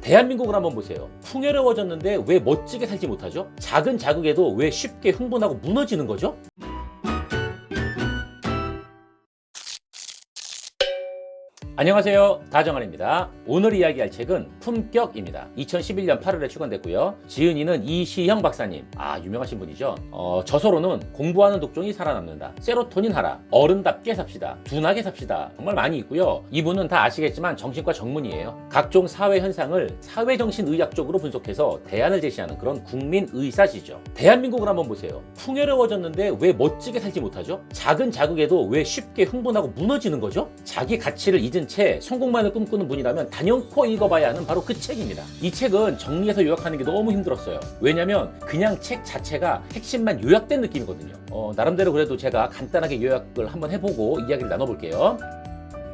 대한민국을 한번 보세요. 풍요로워졌는데 왜 멋지게 살지 못하죠? 작은 자극에도 왜 쉽게 흥분하고 무너지는 거죠? 안녕하세요, 다정환입니다. 오늘 이야기할 책은 품격입니다. 2011년 8월에 출간됐고요. 지은이는 이시형 박사님, 유명하신 분이죠. 저서로는 공부하는 독종이 살아남는다, 세로토닌 하라, 어른답게 삽시다, 둔하게 삽시다, 정말 많이 있고요. 이분은 다 아시겠지만 정신과 전문의예요. 각종 사회 현상을 사회정신의학적으로 분석해서 대안을 제시하는 그런 국민의사시죠. 대한민국을 한번 보세요. 풍요로워졌는데 왜 멋지게 살지 못하죠? 작은 자극에도 왜 쉽게 흥분하고 무너지는 거죠? 자기 가치를 잊은 채 성공만을 꿈꾸는 분이라면 단연코 읽어봐야 하는 바로 그 책입니다. 이 책은 정리해서 요약하는 게 너무 힘들었어요. 왜냐면 그냥 책 자체가 핵심만 요약된 느낌이거든요. 나름대로 그래도 제가 간단하게 요약을 한번 해보고 이야기를 나눠볼게요.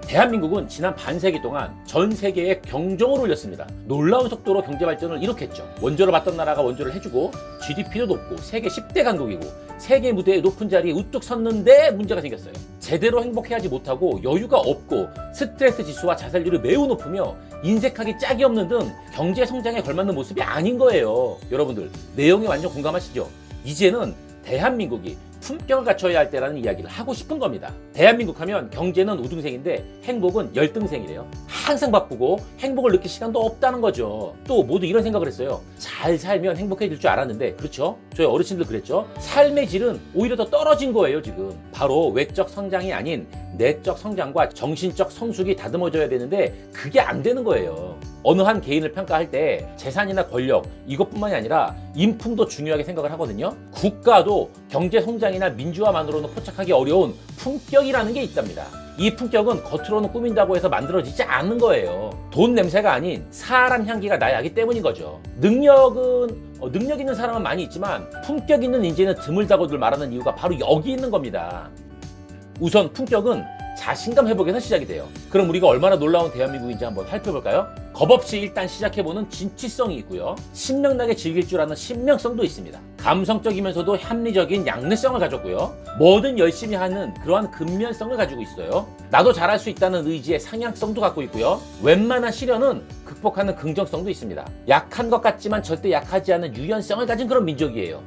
대한민국은 지난 반세기 동안 전 세계에 경종을 울렸습니다. 놀라운 속도로 경제 발전을 이룩했죠. 원조를 받던 나라가 원조를 해주고 GDP도 높고 세계 10대 강국이고 세계 무대에 높은 자리에 우뚝 섰는데 문제가 생겼어요. 제대로 행복해하지 못하고 여유가 없고 스트레스 지수와 자살률이 매우 높으며 인색하기 짝이 없는 등 경제 성장에 걸맞는 모습이 아닌 거예요. 여러분들 내용에 완전 공감하시죠? 이제는 대한민국이 품격을 갖춰야 할 때라는 이야기를 하고 싶은 겁니다. 대한민국 하면 경제는 우등생인데 행복은 열등생이래요. 항상 바쁘고 행복을 느낄 시간도 없다는 거죠. 또 모두 이런 생각을 했어요. 잘 살면 행복해질 줄 알았는데, 그렇죠? 저희 어르신들 그랬죠? 삶의 질은 오히려 더 떨어진 거예요, 지금. 바로 외적 성장이 아닌 내적 성장과 정신적 성숙이 다듬어져야 되는데 그게 안 되는 거예요. 어느 한 개인을 평가할 때 재산이나 권력 이것뿐만이 아니라 인품도 중요하게 생각을 하거든요. 국가도 경제 성장이나 민주화만으로는 포착하기 어려운 품격이라는 게 있답니다. 이 품격은 겉으로는 꾸민다고 해서 만들어지지 않는 거예요. 돈 냄새가 아닌 사람 향기가 나야 하기 때문인 거죠. 능력 있는 사람은 많이 있지만 품격 있는 인재는 드물다고들 말하는 이유가 바로 여기 있는 겁니다. 우선 품격은 자신감 회복에서 시작이 돼요. 그럼 우리가 얼마나 놀라운 대한민국인지 한번 살펴볼까요? 겁없이 일단 시작해보는 진취성이 있고요. 신명나게 즐길 줄 아는 신명성도 있습니다. 감성적이면서도 합리적인 양내성을 가졌고요. 뭐든 열심히 하는 그러한 근면성을 가지고 있어요. 나도 잘할 수 있다는 의지의 상향성도 갖고 있고요. 웬만한 시련은 극복하는 긍정성도 있습니다. 약한 것 같지만 절대 약하지 않은 유연성을 가진 그런 민족이에요.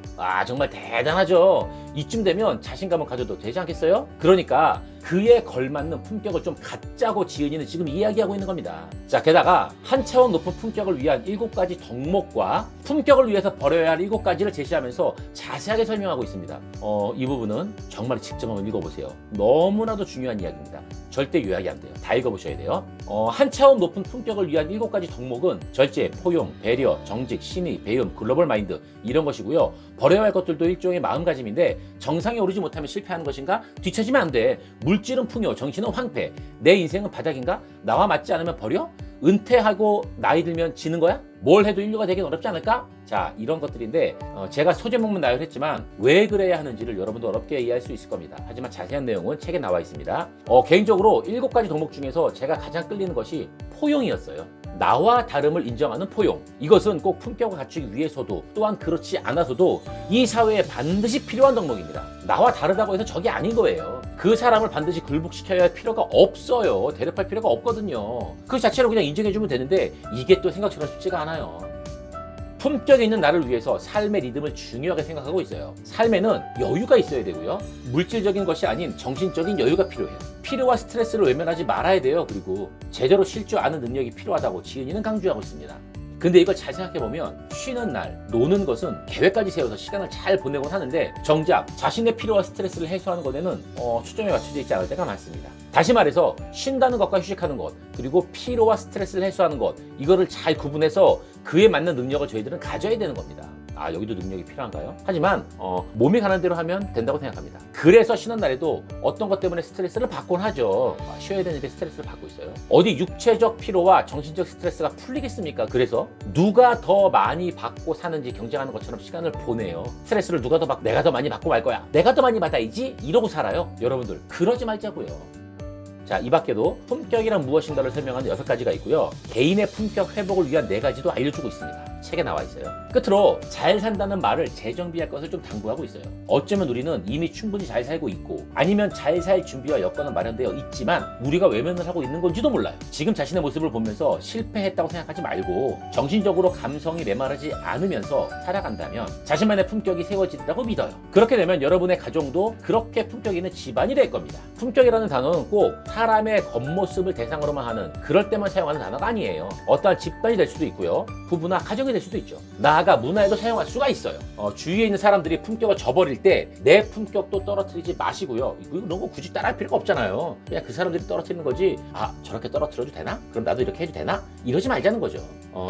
정말 대단하죠. 이쯤 되면 자신감을 가져도 되지 않겠어요? 그러니까 그에 걸맞는 품격을 좀 갖자고 지은이는 지금 이야기하고 있는 겁니다. 자, 게다가 한 차원 높은 품격을 위한 7가지 덕목과 품격을 위해서 버려야 할 7가지를 제시하면서 자세하게 설명하고 있습니다. 이 부분은 정말 직접 한번 읽어보세요. 너무나도 중요한 이야기입니다. 절대 요약이 안 돼요. 다 읽어보셔야 돼요. 한 차원 높은 품격을 위한 7가지 덕목은 절제, 포용, 배려, 정직, 신의, 배움, 글로벌 마인드 이런 것이고요. 버려야 할 것들도 일종의 마음가짐인데 정상에 오르지 못하면 실패하는 것인가? 뒤처지면 안 돼. 물질은 풍요, 정신은 황폐. 내 인생은 바닥인가? 나와 맞지 않으면 버려? 은퇴하고 나이 들면 지는 거야? 뭘 해도 인류가 되긴 어렵지 않을까? 자, 이런 것들인데 제가 소제목만 나열했지만 왜 그래야 하는지를 여러분도 어렵게 이해할 수 있을 겁니다. 하지만 자세한 내용은 책에 나와 있습니다. 개인적으로 7가지 덕목 중에서 제가 가장 끌리는 것이 포용이었어요. 나와 다름을 인정하는 포용. 이것은 꼭 품격을 갖추기 위해서도 또한 그렇지 않아서도 이 사회에 반드시 필요한 덕목입니다. 나와 다르다고 해서 적이 아닌 거예요. 그 사람을 반드시 굴복시켜야 할 필요가 없어요. 대립할 필요가 없거든요. 그 자체로 그냥 인정해주면 되는데 이게 또 생각처럼 쉽지가 않아요. 품격 있는 나를 위해서 삶의 리듬을 중요하게 생각하고 있어요. 삶에는 여유가 있어야 되고요. 물질적인 것이 아닌 정신적인 여유가 필요해요. 피로와 스트레스를 외면하지 말아야 돼요. 그리고 제대로 쉴 줄 아는 능력이 필요하다고 지은이는 강조하고 있습니다. 근데 이걸 잘 생각해보면 쉬는 날, 노는 것은 계획까지 세워서 시간을 잘 보내곤 하는데 정작 자신의 피로와 스트레스를 해소하는 것에는 초점이 맞춰져 있지 않을 때가 많습니다. 다시 말해서 쉰다는 것과 휴식하는 것, 그리고 피로와 스트레스를 해소하는 것, 이거를 잘 구분해서 그에 맞는 능력을 저희들은 가져야 되는 겁니다. 여기도 능력이 필요한가요? 하지만 몸이 가는 대로 하면 된다고 생각합니다. 그래서 쉬는 날에도 어떤 것 때문에 스트레스를 받곤 하죠. 쉬어야 되는데 스트레스를 받고 있어요. 어디 육체적 피로와 정신적 스트레스가 풀리겠습니까? 그래서 누가 더 많이 받고 사는지 경쟁하는 것처럼 시간을 보내요. 스트레스를 내가 더 많이 받고 말 거야, 내가 더 많이 받아야지, 이러고 살아요. 여러분들 그러지 말자고요. 자, 이 밖에도 품격이란 무엇인가를 설명하는 6가지가 있고요. 개인의 품격 회복을 위한 4가지도 알려주고 있습니다. 책에 나와 있어요. 끝으로 잘 산다는 말을 재정비할 것을 좀 당부하고 있어요. 어쩌면 우리는 이미 충분히 잘 살고 있고 아니면 잘 살 준비와 여건은 마련되어 있지만 우리가 외면을 하고 있는 건지도 몰라요. 지금 자신의 모습을 보면서 실패했다고 생각하지 말고 정신적으로 감성이 메마르지 않으면서 살아간다면 자신만의 품격이 세워지리라고 믿어요. 그렇게 되면 여러분의 가정도 그렇게 품격 있는 집안이 될 겁니다. 품격이라는 단어는 꼭 사람의 겉모습을 대상으로만 하는 그럴 때만 사용하는 단어가 아니에요. 어떠한 집단이 될 수도 있고요. 부부나 가정이 될 수도 있죠. 나아가 문화에도 사용할 수가 있어요. 주위에 있는 사람들이 품격을 저버릴 때 내 품격도 떨어뜨리지 마시고요. 이런 거 굳이 따라할 필요가 없잖아요. 그냥 그 사람들이 떨어뜨리는 거지. 아, 저렇게 떨어뜨려도 되나? 그럼 나도 이렇게 해도 되나? 이러지 말자는 거죠.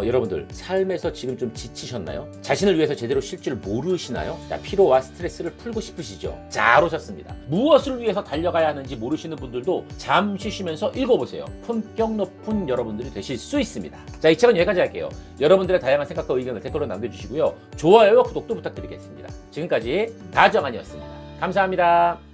여러분들 삶에서 지금 좀 지치셨나요? 자신을 위해서 제대로 쉴 줄 모르시나요? 자, 피로와 스트레스를 풀고 싶으시죠? 잘 오셨습니다. 무엇을 위해서 달려가야 하는지 모르시는 분들도 잠시 쉬면서 읽어보세요. 품격 높은 여러분들이 되실 수 있습니다. 자, 이 책은 여기까지 할게요. 여러분들의 다양한 생각과 의견을 댓글로 남겨주시고요. 좋아요와 구독도 부탁드리겠습니다. 지금까지 다정한이었습니다. 감사합니다.